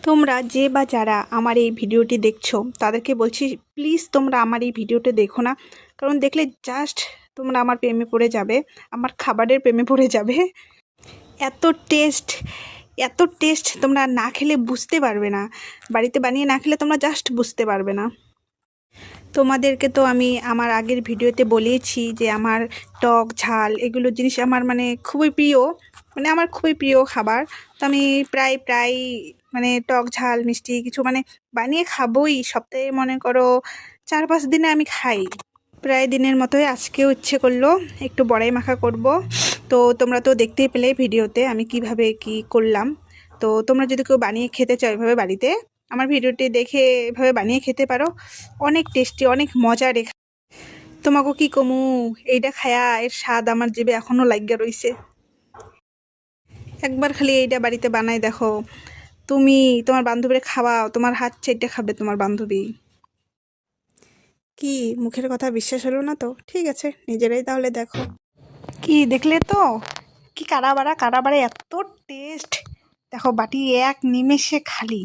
তোমরা যে বা যারা আমার এই ভিডিওটি দেখছো তাদেরকে বলছি, প্লিজ তোমরা আমার এই ভিডিওটি দেখো না। কারণ দেখলে জাস্ট তোমরা আমার প্রেমে পড়ে যাবে, আমার খাবারের প্রেমে পড়ে যাবে। এত টেস্ট, এত টেস্ট তোমরা না খেলে বুঝতে পারবে না। বাড়িতে বানিয়ে না খেলে তোমরা জাস্ট বুঝতে পারবে না। তোমাদেরকে তো আমি আমার আগের ভিডিওতে বলেছি যে আমার টক ঝাল এগুলো জিনিস আমার খুবই প্রিয়, আমার খুবই প্রিয় খাবার। তো আমি প্রায় প্রায় টক ঝাল মিষ্টি কিছু বানিয়ে খাবোই। সপ্তাহে মনে করো 4-5 দিনে আমি খাই। প্রায় দিনের মতোই আজকেও ইচ্ছে করলো একটু বড়াই মাখা করব। তো তোমরা তো দেখতেই পেলে ভিডিওতে আমি কিভাবে কি করলাম। তো তোমরা যদি কেউ বানিয়ে খেতে চাও এভাবে বাড়িতে, আমার ভিডিওটি দেখে এভাবে বানিয়ে খেতে পারো। অনেক টেস্টি, অনেক মজা রেখা। তোমাকে কি কমু, এইটা খায়া এর স্বাদ আমার জিভে এখনো লাগিয়া রইছে। একবার খালি এইটা বাড়িতে বানাই দেখো, তুমি তোমার বান্ধবীরে খাওয়াও, তোমার হাত চেটে খাবে তোমার বান্ধবী। কি মুখের কথা বিশ্বাস হলো না তো? ঠিক আছে, নিজেরাই তাহলে দেখো। কি দেখলে তো, কি কারাবাড়া কারাবাড়া, এত টেস্ট। দেখো বাটি এক নিমেষে খালি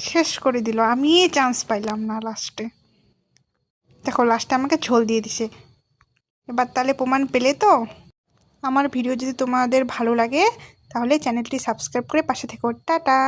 শেষ করে দিল, আমি চান্স পাইলাম না লাস্টে। দেখো লাস্টে আমাকে ঝোল দিয়ে দিছে। এবার তাহলে প্রমাণ পেলে তো। আমার ভিডিও যদি তোমাদের ভালো লাগে তাহলে চ্যানেলটি সাবস্ক্রাইব করে পাশে থেকো। টাটা।